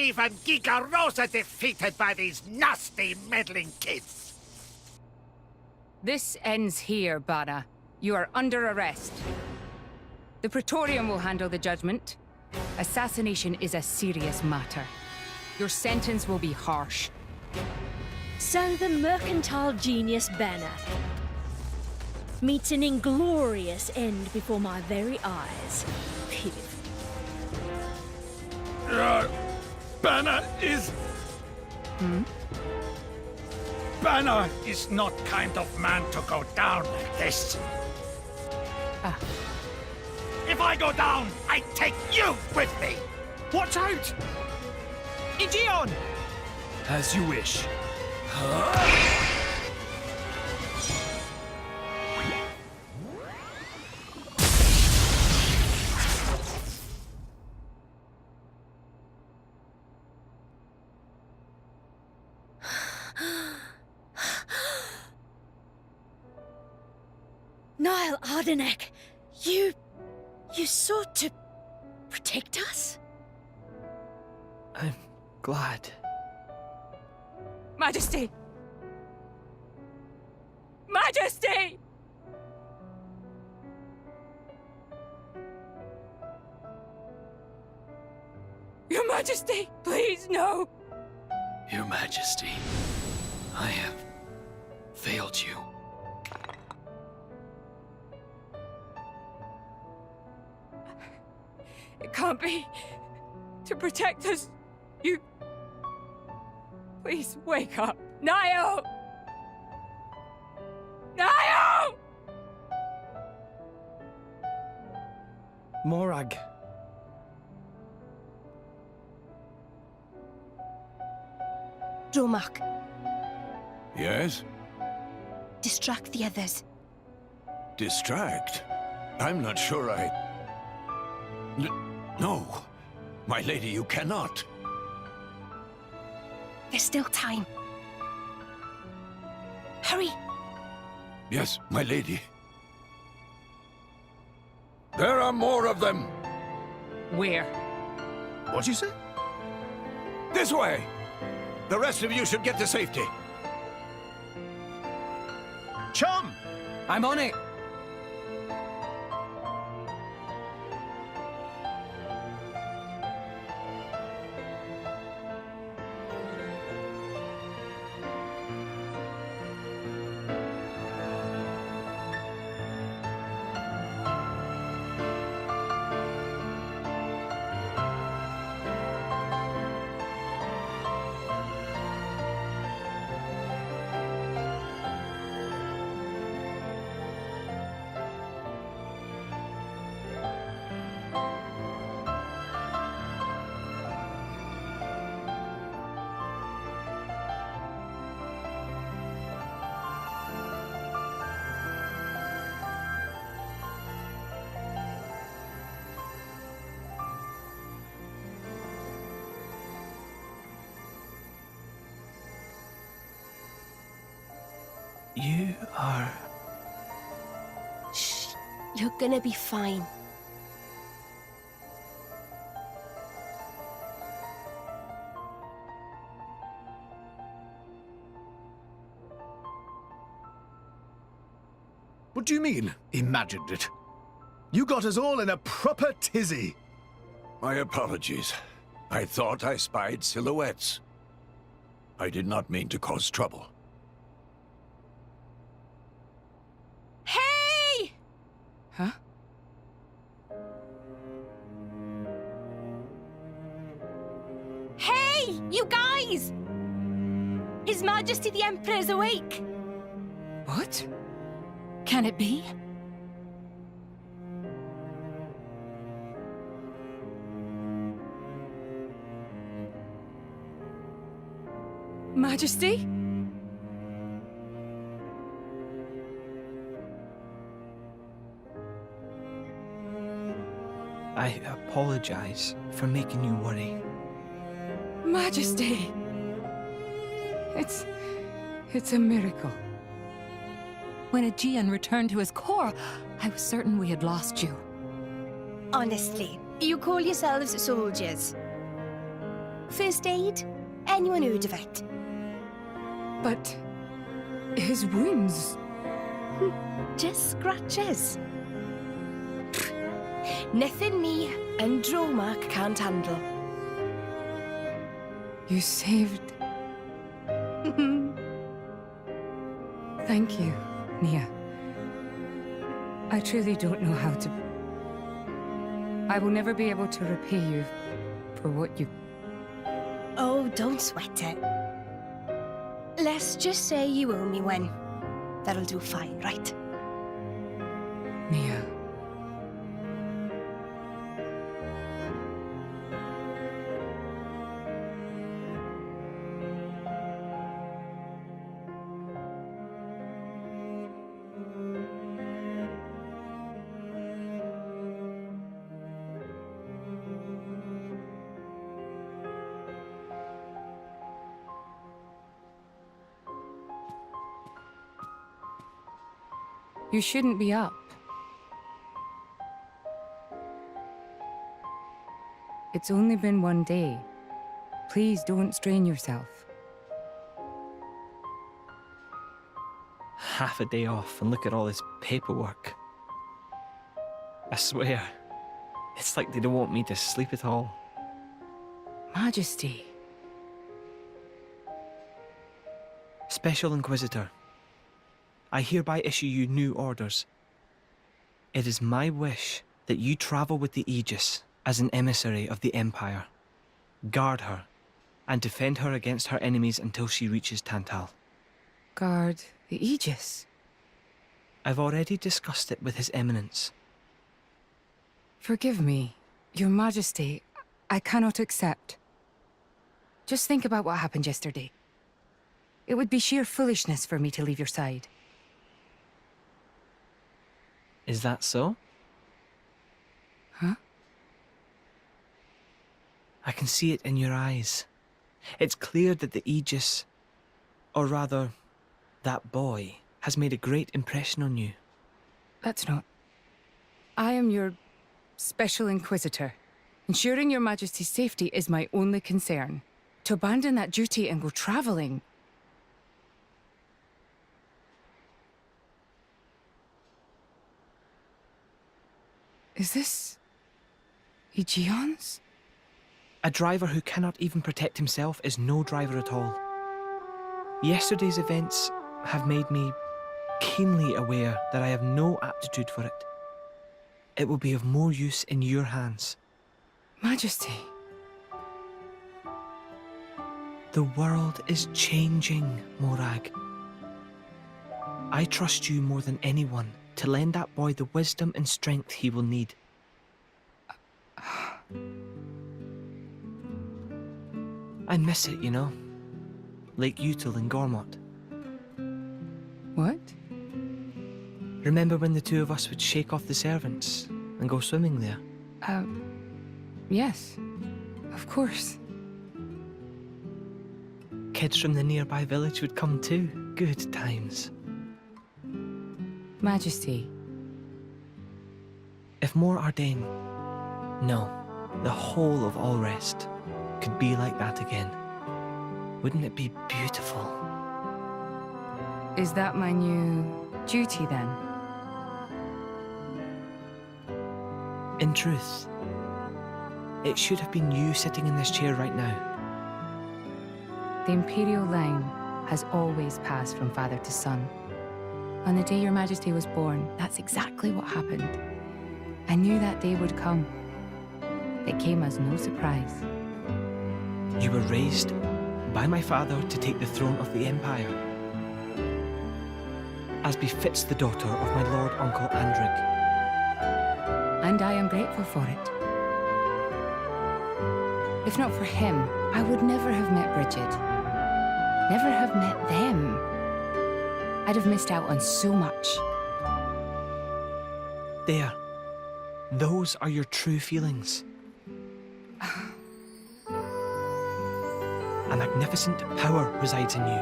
even Gigarosa defeated by these nasty, meddling kids. This ends here, Bana. You are under arrest. The Praetorium will handle the judgment. Assassination is a serious matter. Your sentence will be harsh. So the mercantile genius Banner meets an inglorious end before my very eyes. Phew. Banner is... Banner is not kind of man to go down like this. Ah. If I go down, I take you with me. Watch out! Igion! As you wish. Niall Ardenek, you sought to protect us? I'm glad. Majesty! Majesty! Your Majesty, please, no! Your Majesty, I have failed you. It can't be. To protect us, you... Please, wake up. Niall! Niall! Morag. Dromark, Yes? distract the others. Distract? I'm not sure No. My lady, you cannot. There's still time. Hurry! Yes, my lady. There are more of them! Where? What'd you say? This way! The rest of you should get to safety. Chum! I'm on it! You are... Shh. You're gonna be fine. What do you mean, imagined it? You got us all in a proper tizzy. My apologies. I thought I spied silhouettes. I did not mean to cause trouble. Hey! Huh? Hey, you guys! His Majesty the Emperor's awake. What? Can it be? Majesty? I apologize for making you worry. Majesty! It's a miracle. When Aegean returned to his core, I was certain we had lost you. Honestly, you call yourselves soldiers. First aid? Anyone heard of it? But his wounds. Just scratches. Nothing me and Dromark can't handle. You saved. Thank you, Nia. I truly don't know how to. I will never be able to repay you for what you. Oh, don't sweat it. Let's just say you owe me one. That'll do fine, right? Nia. You shouldn't be up. It's only been one day. Please don't strain yourself. Half a day off and look at all this paperwork. I swear, it's like they don't want me to sleep at all. Majesty. Special Inquisitor, I hereby issue you new orders. It is my wish that you travel with the Aegis as an emissary of the Empire. Guard her, and defend her against her enemies until she reaches Tantal. Guard the Aegis. I've already discussed it with His Eminence. Forgive me, Your Majesty. I cannot accept. Just think about what happened yesterday. It would be sheer foolishness for me to leave your side. Is that so? Huh? I can see it in your eyes. It's clear that the Aegis, or rather, that boy, has made a great impression on you. That's not. I am your Special Inquisitor. Ensuring Your Majesty's safety is my only concern. To abandon that duty and go traveling. Is this Aegeon's? A driver who cannot even protect himself is no driver at all. Yesterday's events have made me keenly aware that I have no aptitude for it. It will be of more use in your hands. Majesty. The world is changing, Morag. I trust you more than anyone to lend that boy the wisdom and strength he will need. I miss it, you know. Lake Util and Gormott. What? Remember when the two of us would shake off the servants and go swimming there? Yes. Of course. Kids from the nearby village would come too. Good times. Majesty. If more Ardain, no, the whole of Allrest, could be like that again, wouldn't it be beautiful? Is that my new duty then? In truth, it should have been you sitting in this chair right now. The Imperial line has always passed from father to son. On the day Your Majesty was born, that's exactly what happened. I knew that day would come. It came as no surprise. You were raised by my father to take the throne of the Empire, as befits the daughter of my Lord Uncle Andric. And I am grateful for it. If not for him, I would never have met Bridget. Never have met them. I'd have missed out on so much. There. Those are your true feelings. A magnificent power resides in you.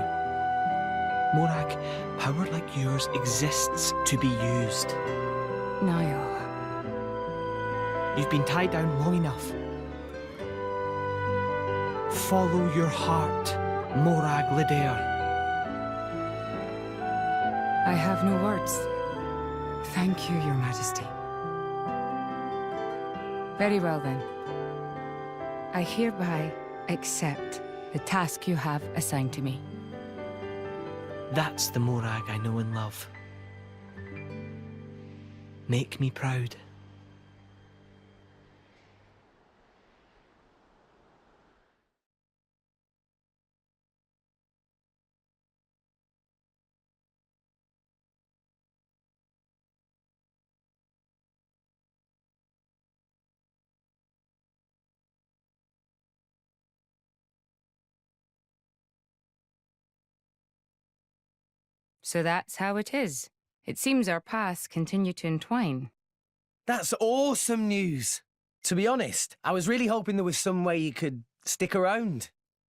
Morag, power like yours exists to be used. Niall. You've been tied down long enough. Follow your heart, Morag Lidair. I have no words. Thank you, Your Majesty. Very well then. I hereby accept the task you have assigned to me. That's the Morag I know and love. Make me proud. So that's how it is. It seems our paths continue to entwine. That's awesome news. To be honest, I was really hoping there was some way you could stick around.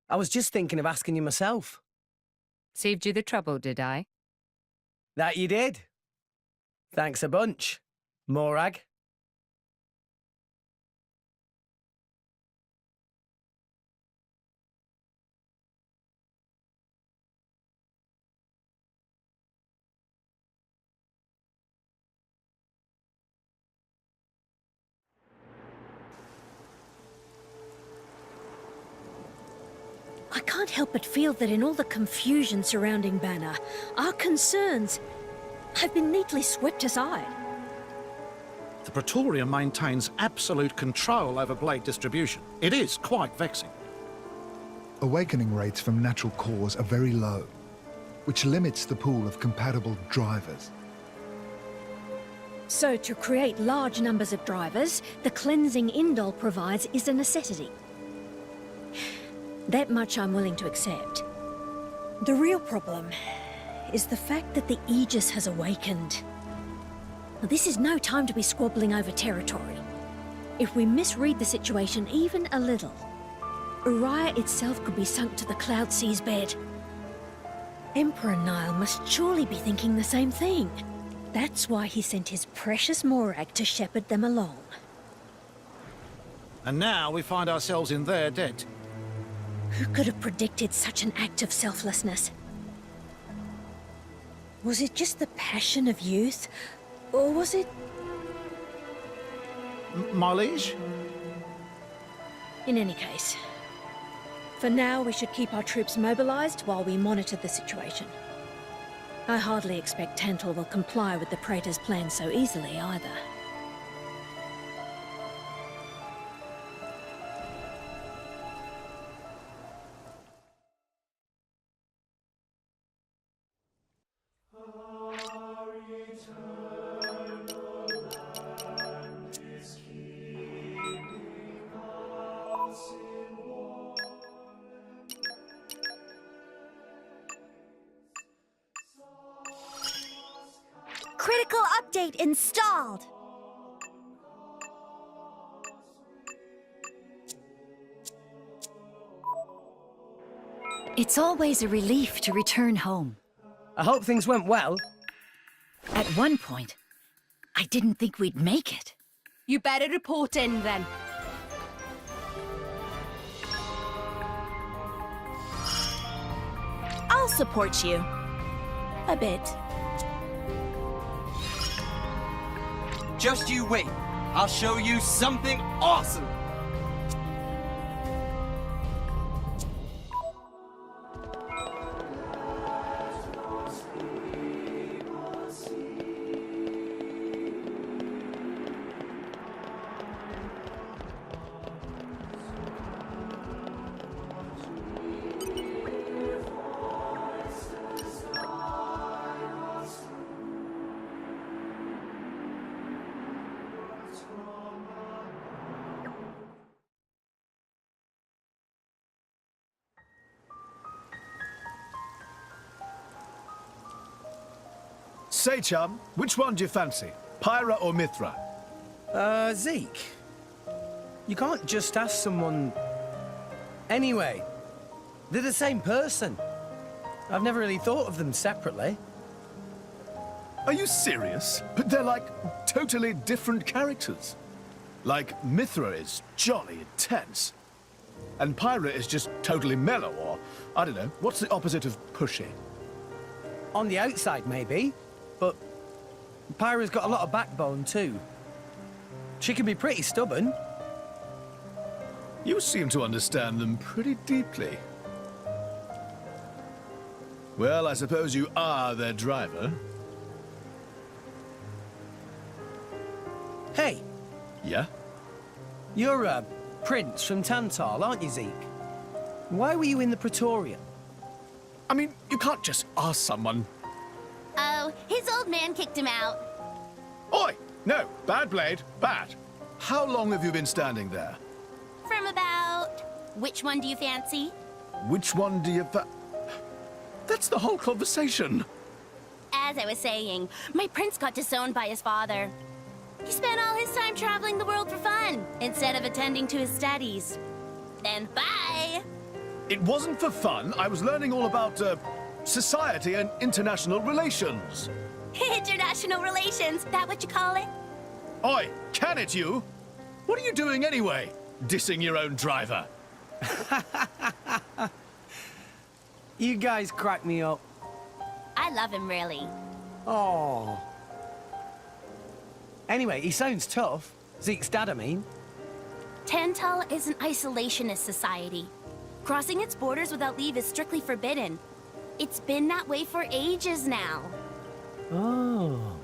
I was just thinking of asking you myself. Saved you the trouble, did I? That you did. Thanks a bunch, Morag. I can't help but feel that in all the confusion surrounding Banner, our concerns have been neatly swept aside. The Praetorium maintains absolute control over blade distribution. It is quite vexing. Awakening rates from natural cores are very low, which limits the pool of compatible drivers. So to create large numbers of drivers, the cleansing Indol provides is a necessity. That much I'm willing to accept. The real problem is the fact that the Aegis has awakened. Now, this is no time to be squabbling over territory. If we misread the situation even a little, Uriah itself could be sunk to the Cloud Sea's bed. Emperor Nile must surely be thinking the same thing. That's why he sent his precious Morag to shepherd them along. And now we find ourselves in their debt. Who could have predicted such an act of selflessness? Was it just the passion of youth? Or was it... My liege? In any case, for now we should keep our troops mobilized while we monitor the situation. I hardly expect Tantal will comply with the Praetor's plan so easily either. Critical update installed. It's always a relief to return home. I hope things went well. At one point, I didn't think we'd make it. You better report in then. I'll support you. A bit. Just you wait. I'll show you something awesome! Say, chum, which one do you fancy? Pyra or Mithra? Zeke. You can't just ask someone... Anyway, they're the same person. I've never really thought of them separately. Are you serious? But they're like totally different characters. Like, Mithra is jolly intense. And pirate is just totally mellow, or, I don't know, what's the opposite of pushy? On the outside, maybe. But Pyra's got a lot of backbone, too. She can be pretty stubborn. You seem to understand them pretty deeply. Well, I suppose you are their driver. Hey! Yeah? You're a prince from Tantal, aren't you, Zeke? Why were you in the Praetorium? I mean, you can't just ask someone. Oh, his old man kicked him out. Oi! No, bad blade, bad. How long have you been standing there? From about... Which one do you fancy? Which one do you... That's the whole conversation. As I was saying, my prince got disowned by his father. He spent all his time traveling the world for fun, instead of attending to his studies. Then bye! It wasn't for fun. I was learning all about, society and international relations. International relations, that what you call it? Oi, can it you? What are you doing anyway? Dissing your own driver. You guys crack me up. I love him, really. Oh. Anyway, he sounds tough. Zeke's dad, I mean. Tantal is an isolationist society. Crossing its borders without leave is strictly forbidden. It's been that way for ages now. Oh.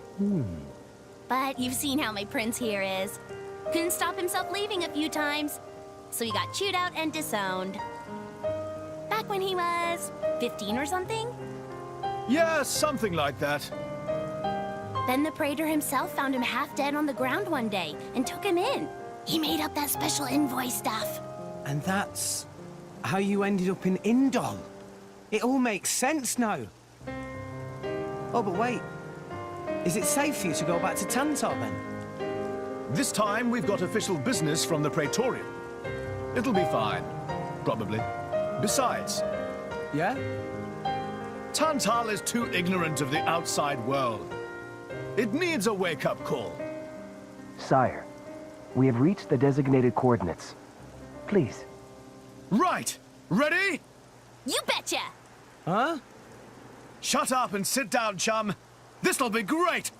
But you've seen how my prince here is. Couldn't stop himself leaving a few times, so he got chewed out and disowned. Back when he was 15 or something? Yeah, something like that. Then the praetor himself found him half dead on the ground one day and took him in. He made up that special envoy stuff. And that's how you ended up in Indol. It all makes sense now. Oh, but wait. Is it safe for you to go back to Tantal, then? This time, we've got official business from the Praetorium. It'll be fine. Probably. Besides... Yeah? Tantal is too ignorant of the outside world. It needs a wake-up call. Sire, we have reached the designated coordinates. Please. Right! Ready? You betcha! Huh? Shut up and sit down, chum. This'll be great!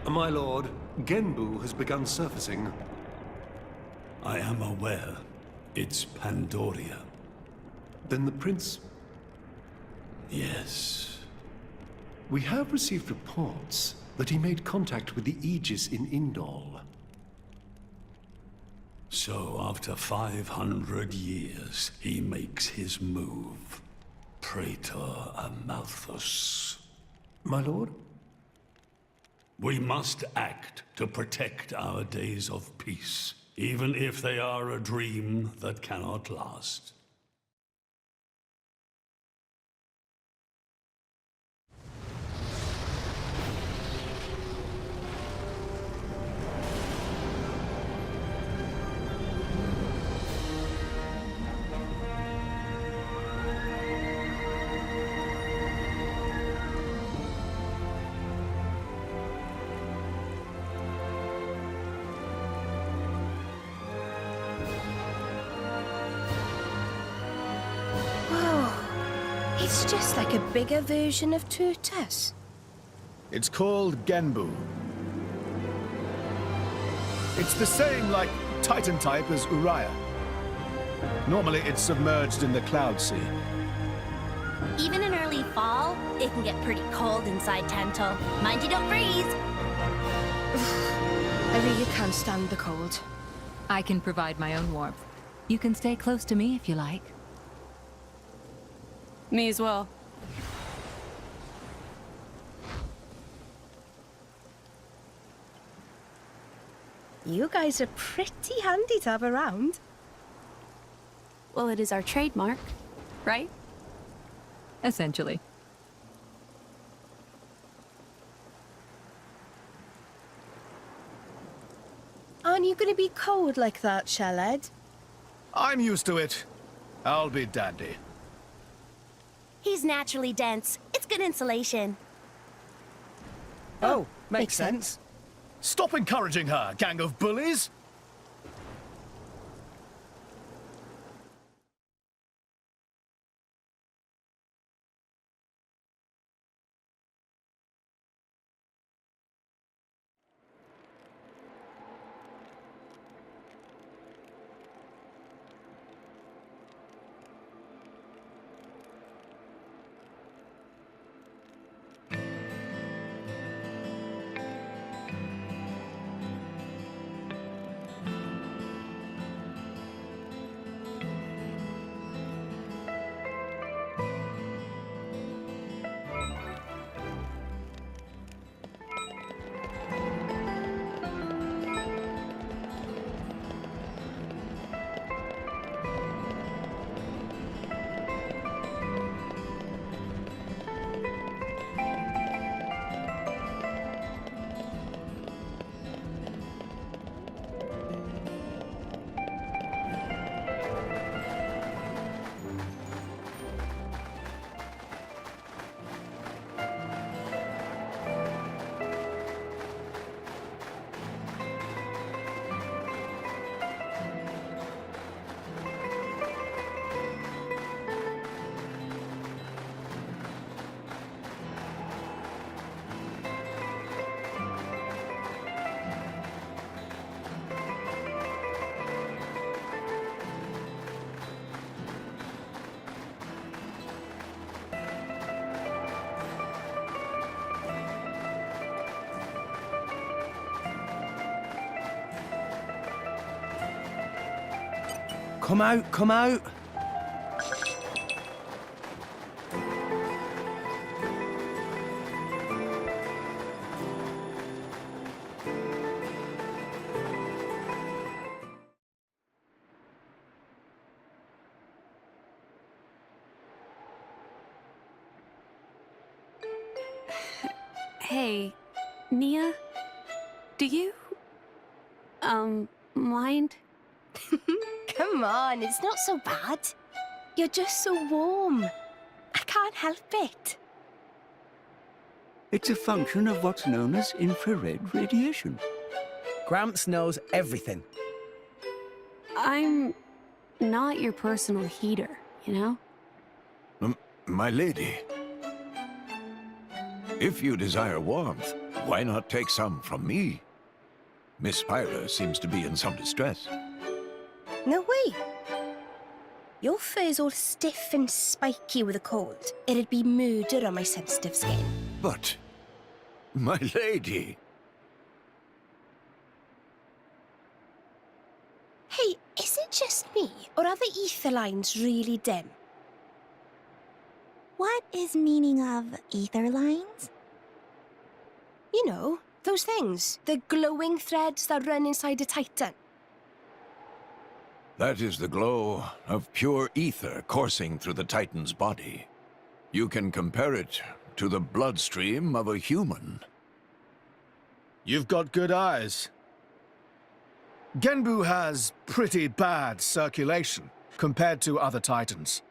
My lord, Genbu has begun surfacing. I am aware. It's Pandoria. Then the prince... Yes. We have received reports that he made contact with the Aegis in Indol. So after 500 years, he makes his move. Praetor Amalthus. My lord? We must act to protect our days of peace, even if they are a dream that cannot last. It's just like a bigger version of Turtus. It's called Genbu. It's the same, like, Titan type as Uriah. Normally, it's submerged in the Cloud Sea. Even in early fall, it can get pretty cold inside Tantal. Mind you don't freeze! I really can't stand the cold. I can provide my own warmth. You can stay close to me if you like. Me as well. You guys are pretty handy to have around. Well, it is our trademark, right? Essentially. Aren't you going to be cold like that, Shellhead? I'm used to it. I'll be dandy. He's naturally dense. It's good insulation. Oh, makes sense. Stop encouraging her, gang of bullies! Come out, come out. Hey, Nia, do you, mind? Come on, it's not so bad. You're just so warm. I can't help it. It's a function of what's known as infrared radiation. Gramps knows everything. I'm not your personal heater, you know? My lady, if you desire warmth, why not take some from me? Miss Pyla seems to be in some distress. No way. Your fur's all stiff and spiky with a cold. It'd be murder on my sensitive skin. But, my lady... Hey, is it just me, or are the ether lines really dim? What is meaning of ether lines? You know, those things. The glowing threads that run inside a titan. That is the glow of pure ether coursing through the Titan's body. You can compare it to the bloodstream of a human. You've got good eyes. Genbu has pretty bad circulation compared to other Titans.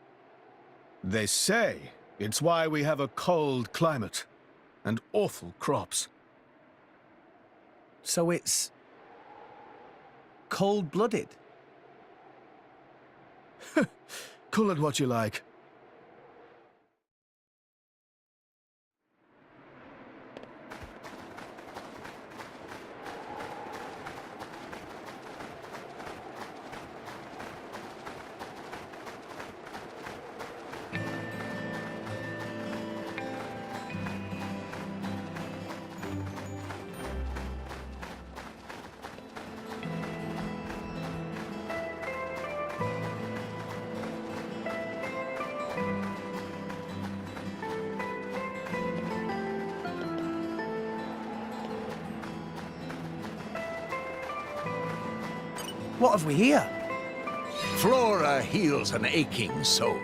They say it's why we have a cold climate and awful crops. So it's... cold-blooded? Call it what you like. What have we here? Flora heals an aching soul.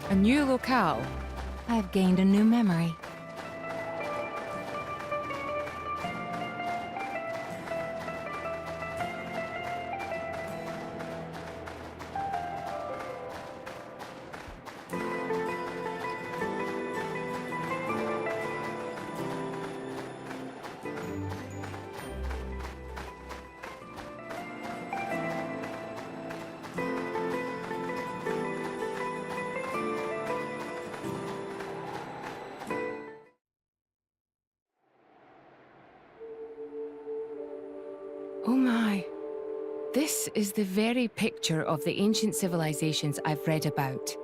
A new locale. I've gained a new memory. Oh my. This is the very picture of the ancient civilizations I've read about.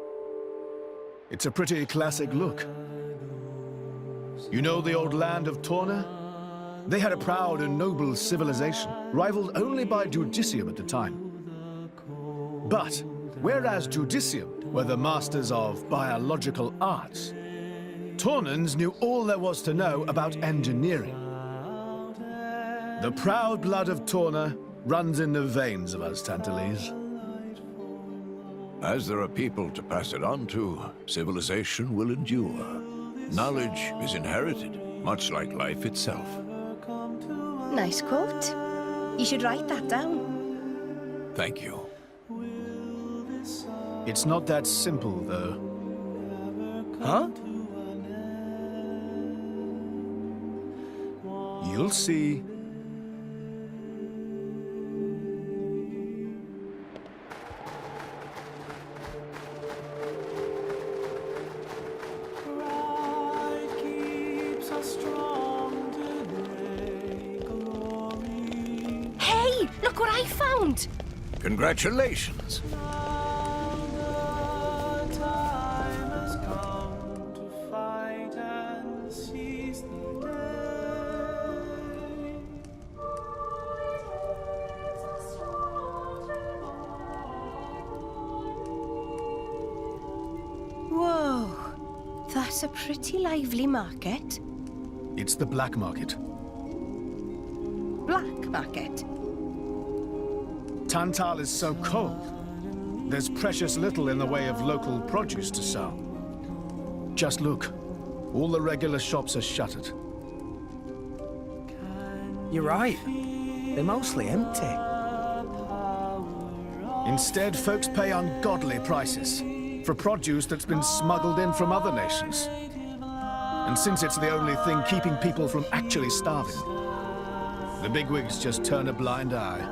It's a pretty classic look. You know the old land of Torna? They had a proud and noble civilization, rivaled only by Judicium at the time. But, whereas Judicium were the masters of biological arts, Tornans knew all there was to know about engineering. The proud blood of Torna runs in the veins of us Tantalese. As there are people to pass it on to, civilization will endure. Knowledge is inherited, much like life itself. Nice quote. You should write that down. Thank you. It's not that simple, though. Huh? You'll see. Hey, look what I found! Congratulations. Whoa, that's a pretty lively market. It's the black market. Black market? Tantal is so cold. There's precious little in the way of local produce to sell. Just look. All the regular shops are shuttered. You're right. They're mostly empty. Instead, folks pay ungodly prices for produce that's been smuggled in from other nations. And since it's the only thing keeping people from actually starving, the bigwigs just turn a blind eye.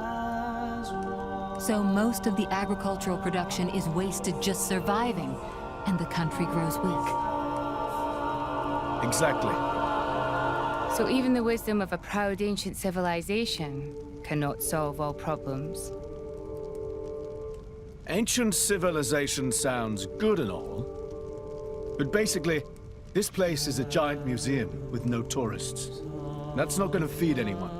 So most of the agricultural production is wasted just surviving, and the country grows weak. Exactly. So even the wisdom of a proud ancient civilization cannot solve all problems. Ancient civilization sounds good and all, but basically, this place is a giant museum with no tourists. That's not going to feed anyone.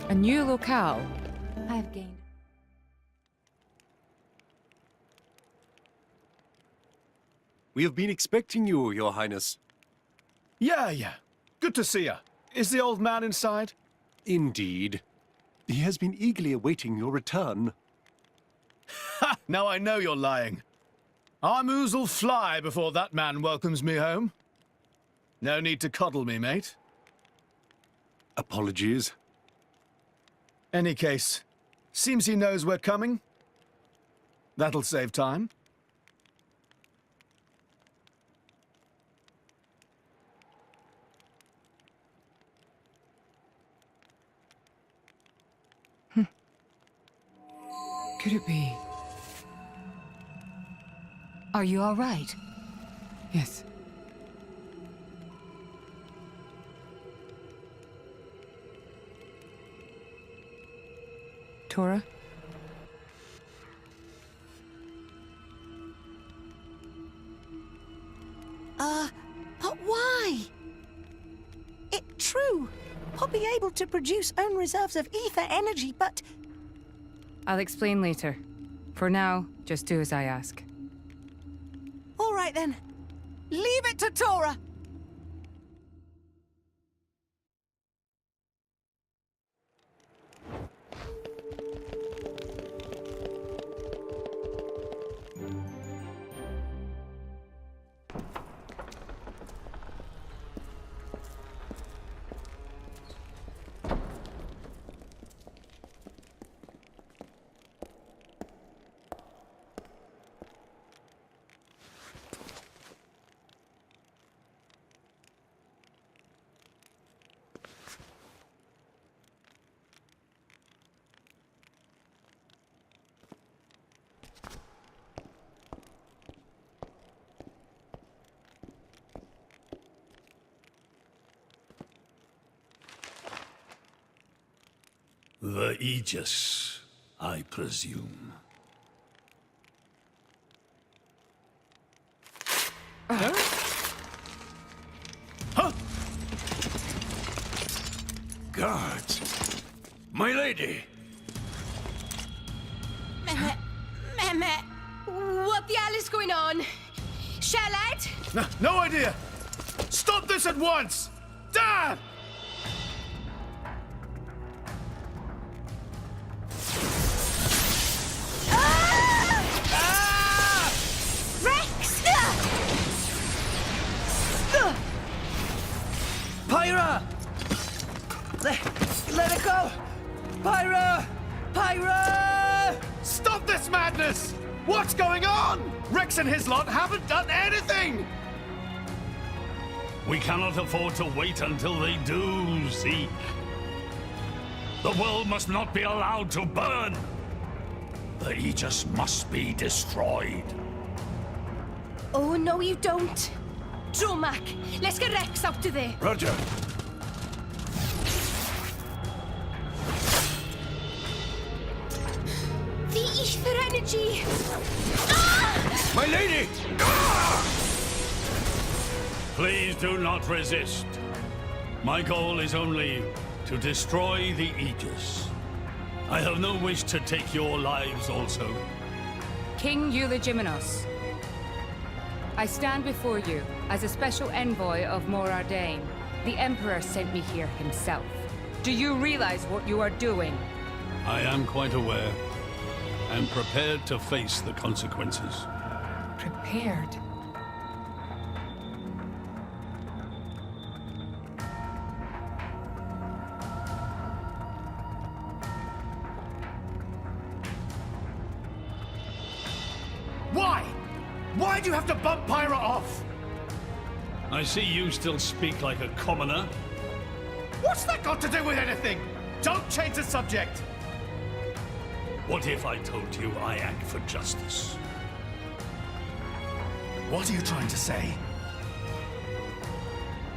A new locale? I have gained. We have been expecting you, Your Highness. Yeah. Good to see you. Is the old man inside? Indeed. He has been eagerly awaiting your return. Ha! Now I know you're lying. Our moose will fly before that man welcomes me home. No need to coddle me, mate. Apologies. Any case, seems he knows we're coming. That'll save time. Could it be? Are you all right? Yes. Tora? But why? It's true. I'll be able to produce own reserves of ether energy, but... I'll explain later. For now, just do as I ask. All right then. Leave it to Tora. The Aegis, I presume. Huh? Guards! My lady! Mehmet, what the hell is going on? Charlotte? No idea! Stop this at once! Dad! Pyra! Let it go! Pyra! Pyra! Stop this madness! What's going on? Rex and his lot haven't done anything! We cannot afford to wait until they do, Zeke. The world must not be allowed to burn. The Aegis must be destroyed. Oh, no, you don't. Dromac, let's get Rex out of there. Roger. The ether energy. My lady! Please do not resist. My goal is only to destroy the Aegis. I have no wish to take your lives also. King Eulogimenos, I stand before you as a special envoy of Morardain. The Emperor sent me here himself. Do you realize what you are doing? I am quite aware, and prepared to face the consequences. Prepared? Why? Why do you have to bump Pyra off? I see you still speak like a commoner. What's that got to do with anything? Don't change the subject. What if I told you I act for justice? What are you trying to say?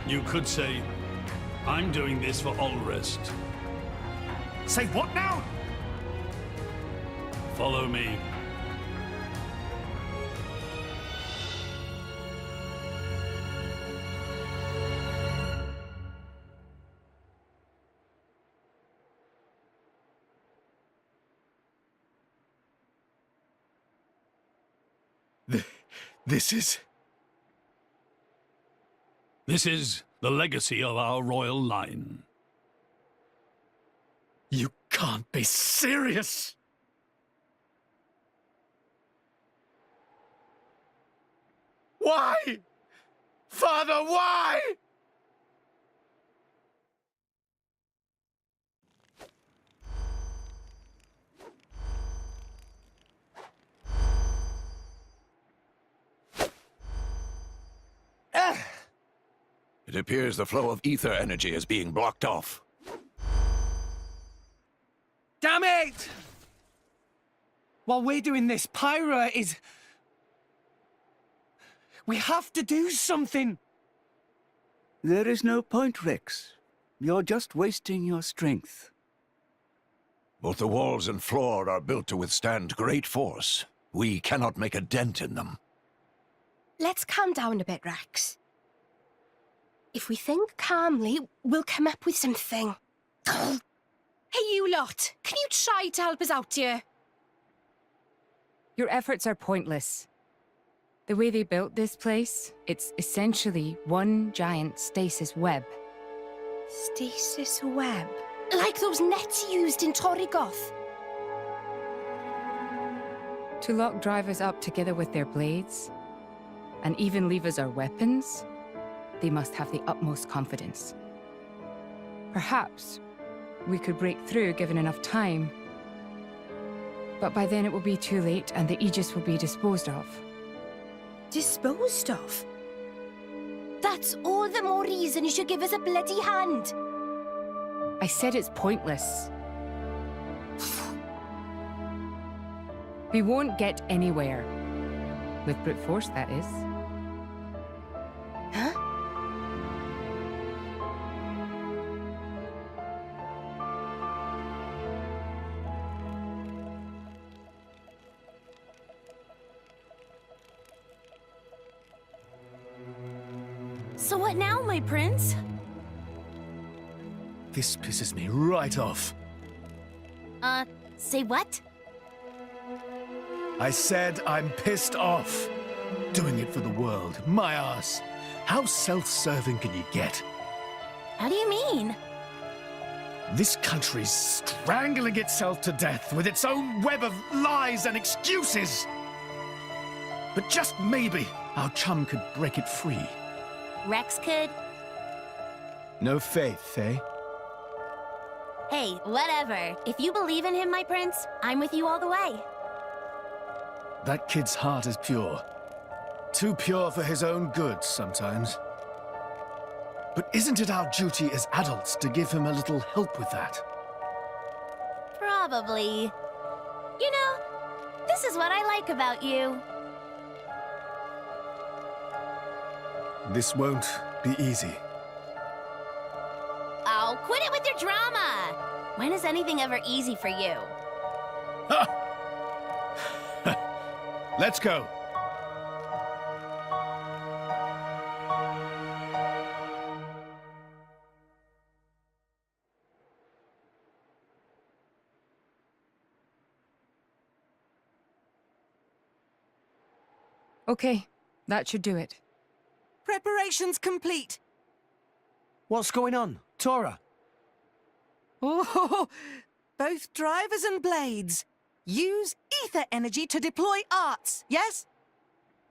You could say, I'm doing this for Ulrest. Say what now? Follow me. This is... This is the legacy of our royal line. You can't be serious! Why? Father, why? It appears the flow of ether energy is being blocked off. Damn it! While we're doing this, Pyra is... We have to do something! There is no point, Rex. You're just wasting your strength. Both the walls and floor are built to withstand great force. We cannot make a dent in them. Let's calm down a bit, Rex. If we think calmly, we'll come up with something. Hey, you lot! Can you try to help us out here? Your efforts are pointless. The way they built this place, it's essentially one giant stasis web. Stasis web? Like those nets used in Torrigoth? To lock drivers up together with their blades, and even leave us our weapons, they must have the utmost confidence. Perhaps we could break through given enough time, but by then it will be too late and the Aegis will be disposed of. Disposed of? That's all the more reason you should give us a bloody hand. I said it's pointless. We won't get anywhere. With brute force, that is. Huh? So what now, my prince? This pisses me right off. Say what? I said I'm pissed off. Doing it for the world, my ass. How self-serving can you get? How do you mean? This country's strangling itself to death with its own web of lies and excuses. But just maybe our chum could break it free. Rex could? No faith, eh? Hey, whatever. If you believe in him, my prince, I'm with you all the way. That kid's heart is pure. Too pure for his own good sometimes. But isn't it our duty as adults to give him a little help with that? Probably. You know, this is what I like about you. This won't be easy. Oh, quit it with your drama! When is anything ever easy for you? Let's go. Okay, that should do it. Preparations complete. What's going on, Tora? Oh, both drivers and blades. Use ether energy to deploy arts, yes?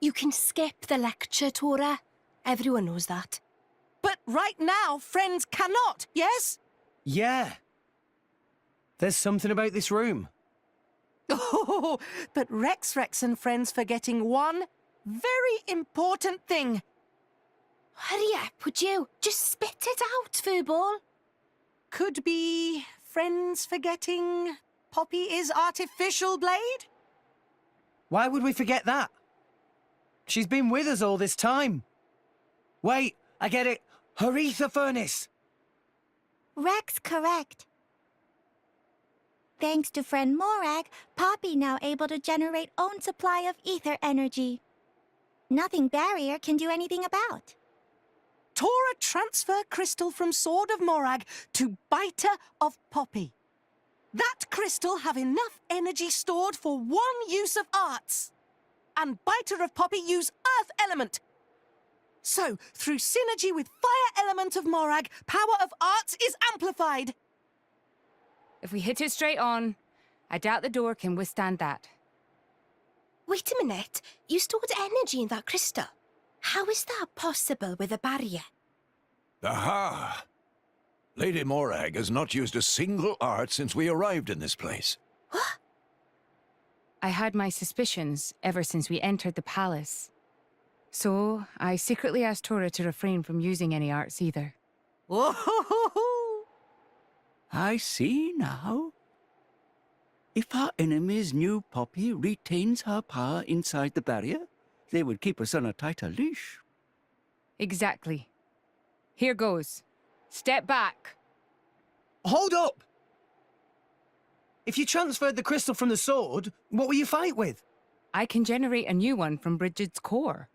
You can skip the lecture, Tora. Everyone knows that. But right now, friends cannot, yes? Yeah. There's something about this room. Oh, but Rex and friends forgetting one very important thing. Hurry up, would you? Just spit it out, Furball. Could be friends forgetting Poppy is artificial blade? Why would we forget that? She's been with us all this time. Wait, I get it. Her ether furnace. Rex correct. Thanks to friend Morag, Poppy now able to generate own supply of ether energy. Nothing barrier can do anything about. Tora transfer crystal from Sword of Morag to Biter of Poppy. That crystal have enough energy stored for one use of arts. and Biter of Poppy use Earth Element. So, through synergy with Fire Element of Morag, power of arts is amplified. If we hit it straight on, I doubt the door can withstand that. Wait a minute. You stored energy in that crystal. How is that possible with a barrier? Aha! Lady Morag has not used a single art since we arrived in this place. What? I had my suspicions ever since we entered the palace. So, I secretly asked Tora to refrain from using any arts either. Whoa! I see now. If our enemies knew Poppy retains her power inside the barrier, they would keep us on a tighter leash. Exactly. Here goes. Step back. Hold up! If you transferred the crystal from the sword, what will you fight with? I can generate a new one from Bridget's core.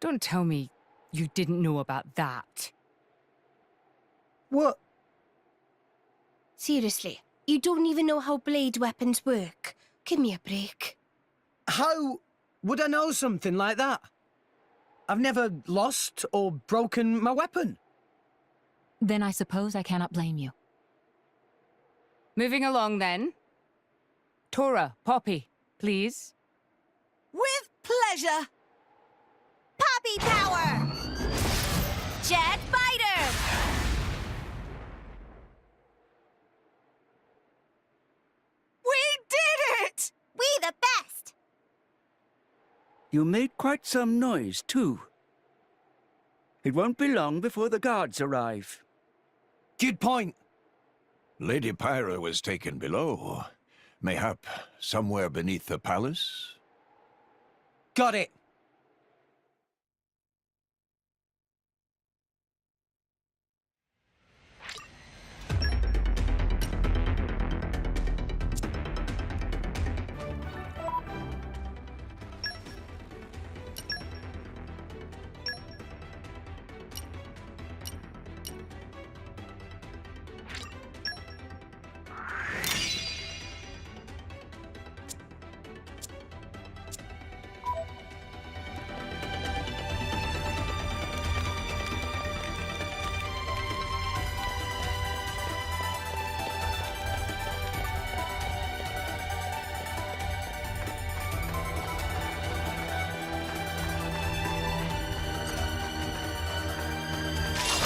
Don't tell me you didn't know about that. What? Seriously, you don't even know how blade weapons work. Give me a break. How would I know something like that? I've never lost or broken my weapon. Then I suppose I cannot blame you. Moving along then. Tora, Poppy, please. With pleasure. Poppy power! Jet Biter! We did it! We the best! You made quite some noise, too. It won't be long before the guards arrive. Good point. Lady Pyra was taken below. Mayhap somewhere beneath the palace? Got it.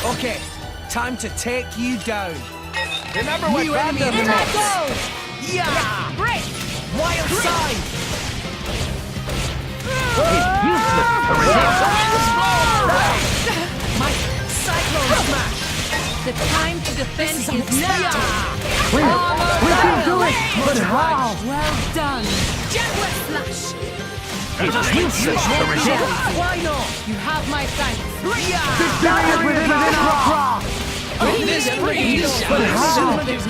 Okay, time to take you down. Remember what enemy Batman attack meant. goes! Yeah! Break! Wild side! Useless to resist. My Cyclone Smash! The time to defend is now! We can do it, but how? Well done! Jetway Flash! It is useless to resist. Why not? You have my thanks. Victory is within our grasp. This breeze! But how? It didn't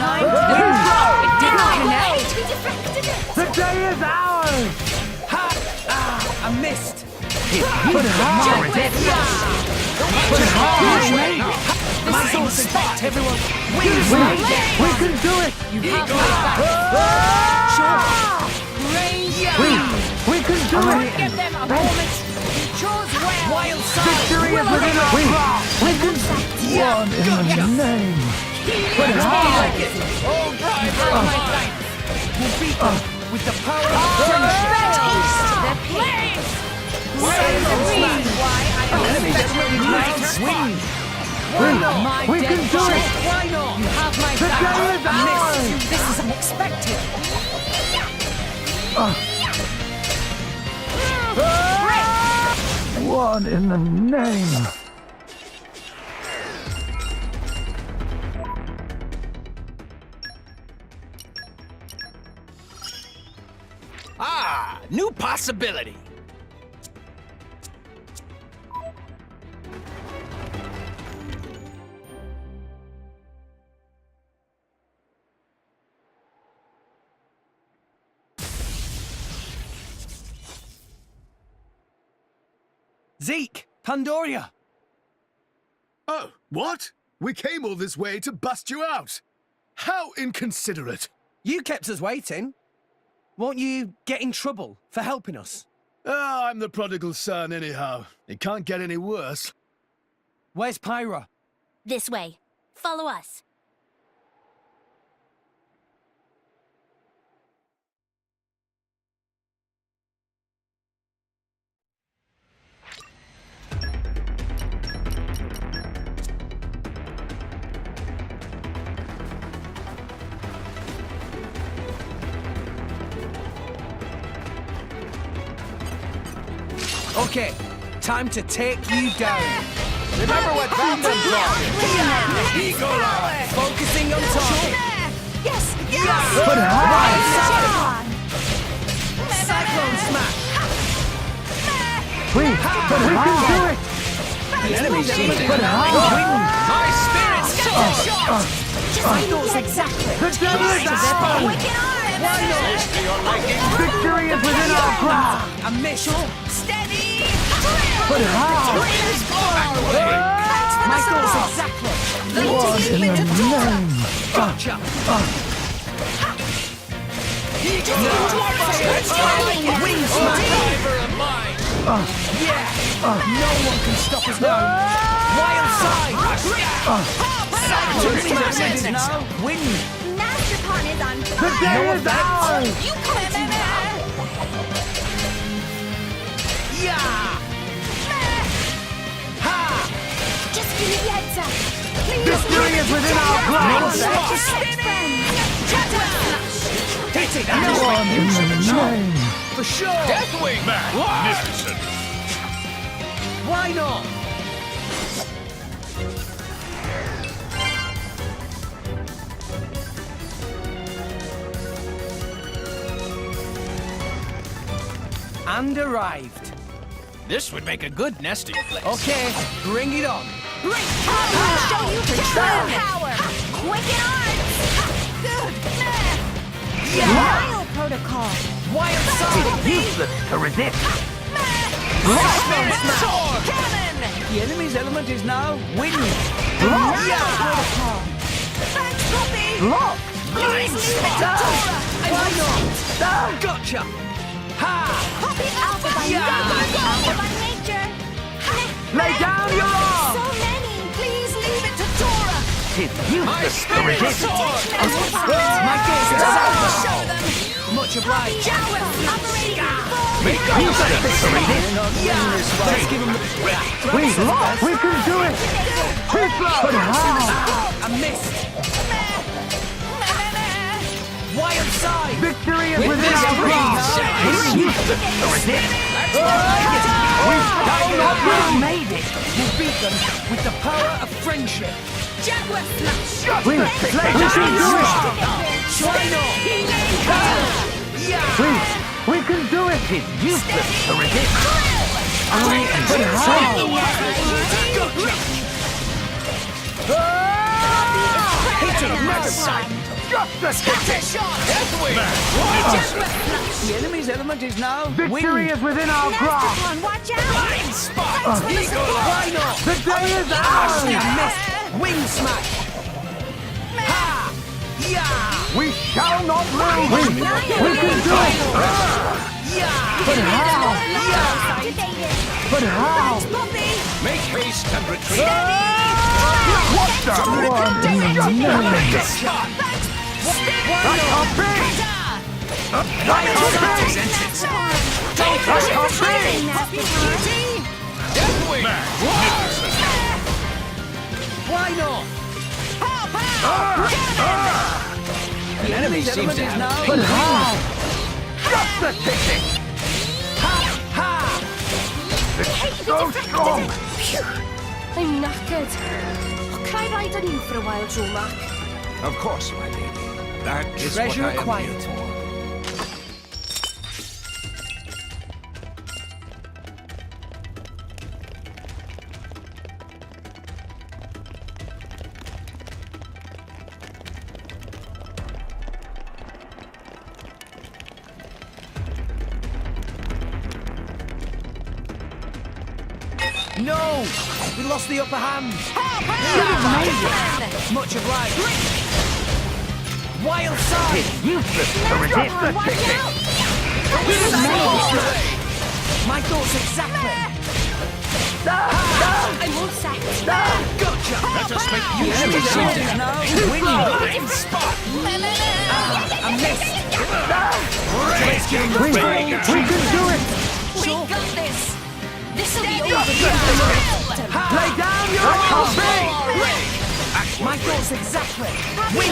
connect. We deflected it! The day is ours. Ha! Ah, I missed. But how? But how? My inspect, everyone. We can do it. You have my thanks. We can do it. Give them a moment. You chose well. Wild side! Victory is within our grasp. We can one in the name. But how? You have my thanks. We'll beat them with the power of friendship. Taste the place. Say the reason why I am Swing! We can do it. Why not? You have my The day is thanks. ours. This is unexpected. One in the name. Ah, new possibility. Zeke, Pandoria. Oh, what? We came all this way to bust you out. How inconsiderate. You kept us waiting. Won't you get in trouble for helping us? Ah, I'm the prodigal son anyhow. It can't get any worse. Where's Pyra? This way. Follow us. Okay, time to take you down. Remember what Batman's like. Eagle Eye. Focusing on target. Yes! Put it high. Cyclone smash. We can do it. The enemy seems to Put it high. My spirit I know exactly. The devil is out. Why not? Victory is within our grasp. A mission. Steady! Put it high. My goal's exactly. What in the name? Gotcha. Wing smash. Yeah. No one can stop us now. Wild side. Cyclone smash is now. Wind. Master Pawn is on The fire! day is ours. You come to now! Yeah. Ha. Just give me the heads up. Victory is within our grasp. Hit it. What in the name? For sure. Deathwing! Magnificent! Why not? And arrived. This would make a good nesting place. Okay, bring it on. Great power! I'll show you true power! Quicken arms! Wild protocol. Wild side. Useless to resist. The enemy's element is now wind. Wild protocol! Thanks, Puppy! Lock. Please leave it to Tora! Why not? Gotcha. Ha! Puppy Alpha by Alpha by nature. Lay down your arm. So many! Please leave it to Tora! It's useless to resist. My gaze is out. Show them! Much obliged. Useless to resist. Let's give him the... We can do it. But how? I missed. Wild side. Victory is within our grasp. It's useless to resist. We made it. You beat them with the power of friendship. Jaguar Smash! We can do it. Try not. We can do it. It's useless to resist. But how? Hit it, never sight. The enemy's element is now Victory is within our grasp. Pawn, watch out! Why not? The day is ours. Missed. Wing smash. Ha! Yeah! We shall not lose. We can do it. Yeah! But how? Yeah! But how? Make haste and retreat! What the? What in the name? That can't be! That can't be! Deathwing! Magnificent! Why not? The enemy's element is now... But how? Just the ticket! Ha! Ha! It's so strong! I'm knackered. Can I ride on you for a while, Joe Mac? Of course, my lady. That is Treasure what I am acquired. here for. No! We lost the upper hand. Much obliged. Wild side! It's useless to resist the ticket. My thoughts exactly! I'm all set. Gotcha! Let us make You use of enemy this soldiers evening. now! Blind spot! I missed! Let's get the We can do it! We got this. This'll be Steady over. Lay down your arms! My thoughts exactly! Wing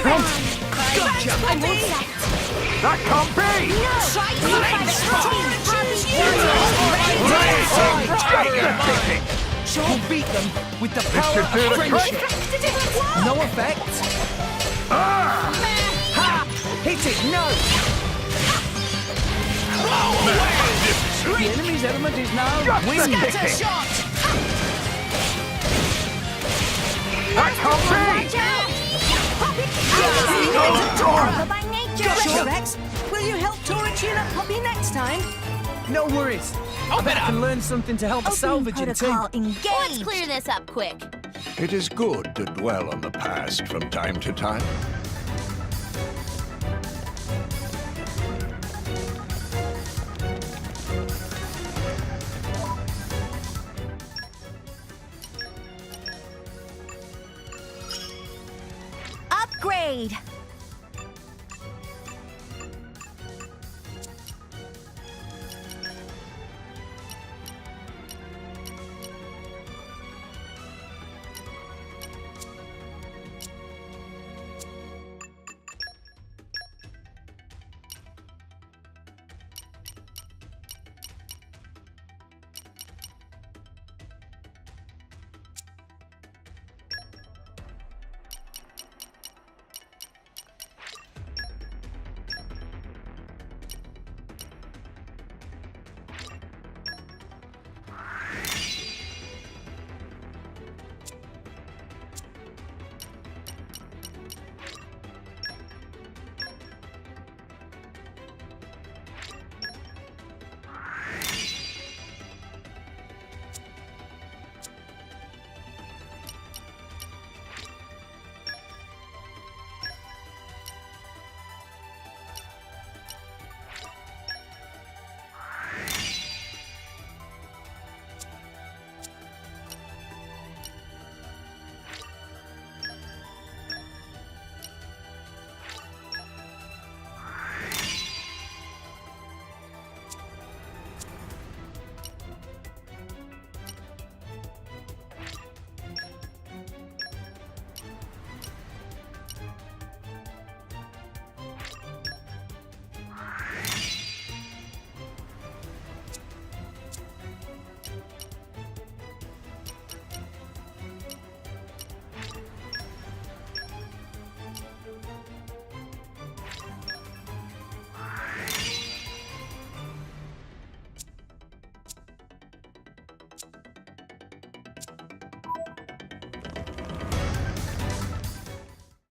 Gotcha! I'm all set. That can't be! We'll beat them with the This power should of do the friendship! trick. No effect! Ha! Hit it! No! The enemy's element is now wind. Shot. That can't Adorable by nature. Sure, Rex. Will you help Tora tune up Poppy next time? No worries. I bet I can learn something to help the salvaging team. Let's clear this up quick. It is good to dwell on the past from time to time. Upgrade!